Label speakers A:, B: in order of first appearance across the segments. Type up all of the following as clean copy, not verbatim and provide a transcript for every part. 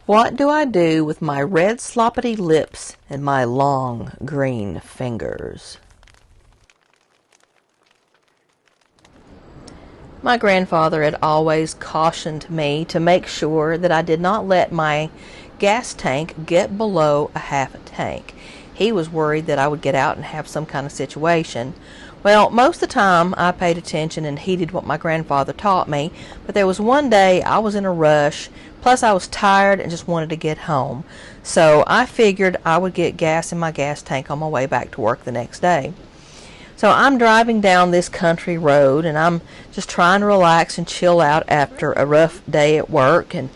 A: What do I do with my red sloppity lips and my long green fingers? My grandfather had always cautioned me to make sure that I did not let my gas tank get below a half a tank. He was worried that I would get out and have some kind of situation. Well, most of the time I paid attention and heeded what my grandfather taught me, but there was one day I was in a rush, plus I was tired and just wanted to get home. So I figured I would get gas in my gas tank on my way back to work the next day. So I'm driving down this country road and I'm just trying to relax and chill out after a rough day at work, and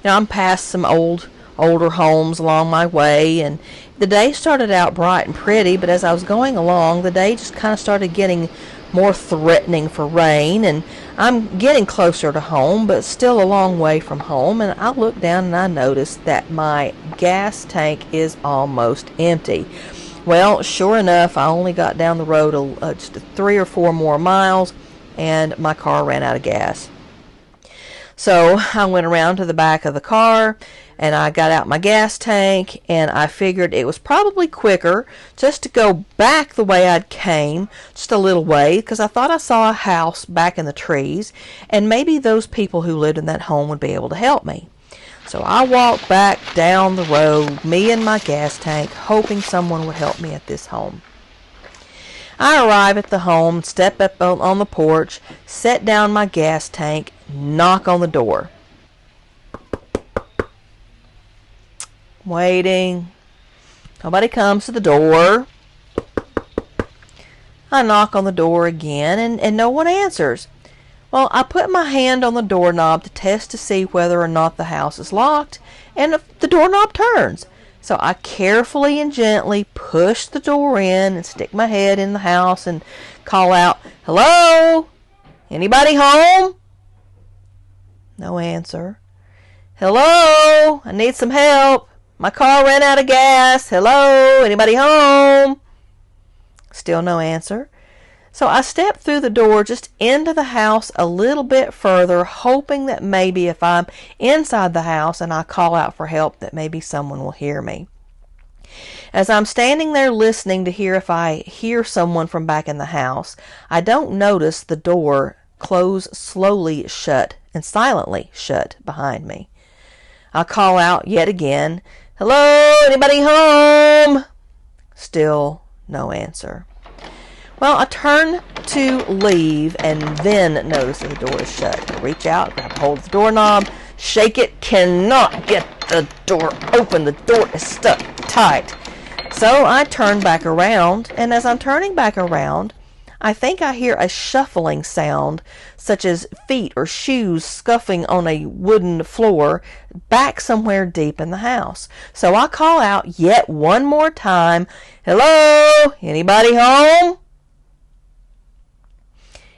A: I'm past some older homes along my way, and the day started out bright and pretty, but as I was going along, the day just kind of started getting more threatening for rain, and I'm getting closer to home, but still a long way from home, and I look down and I notice that my gas tank is almost empty. Well, sure enough, I only got down the road just 3 or 4 more miles, and my car ran out of gas. So I went around to the back of the car and I got out my gas tank, and I figured it was probably quicker just to go back the way I'd came, just a little way, because I thought I saw a house back in the trees and maybe those people who lived in that home would be able to help me. So I walked back down the road, me and my gas tank, hoping someone would help me at this home. I arrive at the home, step up on the porch, set down my gas tank, knock on the door. Waiting. Nobody comes to the door. I knock on the door again, and no one answers. Well, I put my hand on the doorknob to test to see whether or not the house is locked, and the doorknob turns. So I carefully and gently push the door in and stick my head in the house and call out, "Hello? Anybody home?" No answer. "Hello? I need some help. My car ran out of gas. Hello? Anybody home?" Still no answer. So I stepped through the door just into the house a little bit further, hoping that maybe if I'm inside the house and I call out for help, that maybe someone will hear me. As I'm standing there listening to hear if I hear someone from back in the house, I don't notice the door close slowly shut and silently shut behind me. I call out yet again, "Hello, anybody home?" Still no answer. Well, I turn to leave and then notice that the door is shut. I reach out, grab hold of the doorknob, shake it, cannot get the door open. The door is stuck tight. So I turn back around, and as I'm turning back around, I think I hear a shuffling sound, such as feet or shoes scuffing on a wooden floor back somewhere deep in the house. So I call out yet one more time, "Hello? Anybody home?"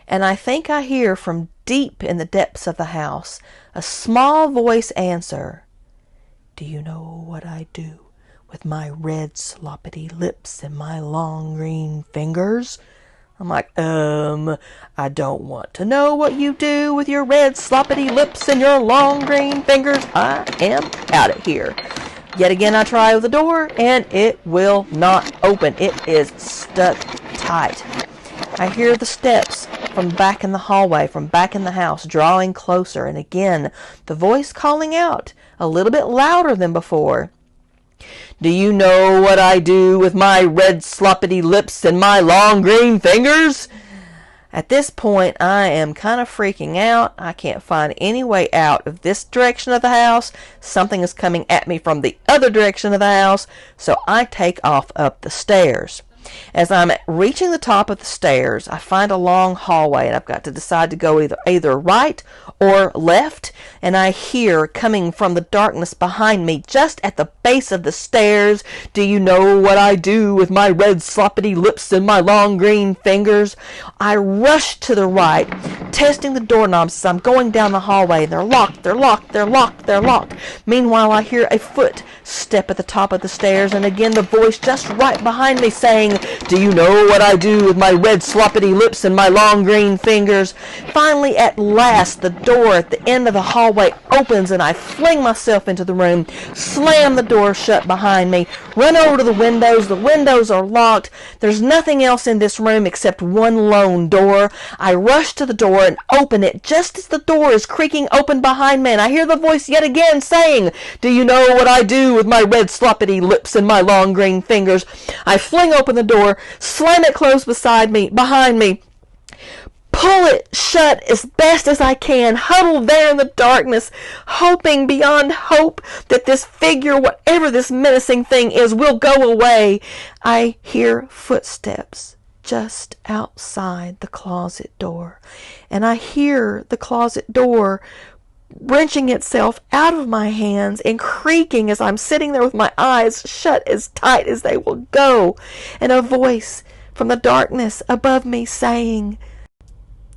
A: And I think I hear from deep in the depths of the house a small voice answer, "Do you know what I do with my red sloppity lips and my long green fingers?" I'm like, I don't want to know what you do with your red sloppity lips and your long green fingers. I am out of here. Yet again I try the door, and it will not open. It is stuck tight. I hear the steps from back in the hallway, from back in the house, drawing closer, and again the voice calling out a little bit louder than before. "Do you know what I do with my red sloppity lips and my long green fingers?" At this point, I am kind of freaking out. I can't find any way out of this direction of the house. Something is coming at me from the other direction of the house, so I take off up the stairs. As I'm reaching the top of the stairs, I find a long hallway, and I've got to decide to go either right or left, and I hear coming from the darkness behind me, just at the base of the stairs, "Do you know what I do with my red sloppity lips and my long green fingers?" I rush to the right, testing the doorknobs as I'm going down the hallway. They're locked, they're locked, they're locked, they're locked. Meanwhile, I hear a footstep at the top of the stairs, and again the voice just right behind me saying, "Do you know what I do with my red sloppity lips and my long green fingers?" Finally, at last, the door at the end of the hallway opens, and I fling myself into the room, slam the door shut behind me, run over to the windows. The windows are locked. There's nothing else in this room except one lone door. I rush to the door and open it just as the door is creaking open behind me, and I hear the voice yet again saying, "Do you know what I do with my red sloppity lips and my long green fingers?" I fling open the door, slam it closed behind me, pull it shut as best as I can, huddle there in the darkness, hoping beyond hope that this figure, whatever this menacing thing is, will go away. I hear footsteps just outside the closet door, and I hear the closet door wrenching itself out of my hands and creaking as I'm sitting there with my eyes shut as tight as they will go, and a voice from the darkness above me saying,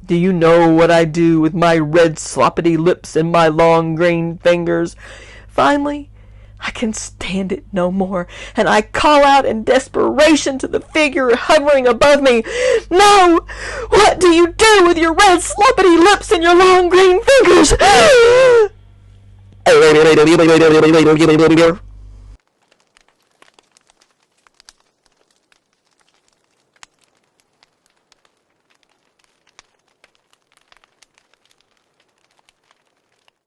A: "Do you know what I do with my red sloppity lips and my long green fingers?" Finally, I can stand it no more, and I call out in desperation to the figure hovering above me, "No! What do you do with your red sloppity lips and your long green fingers?"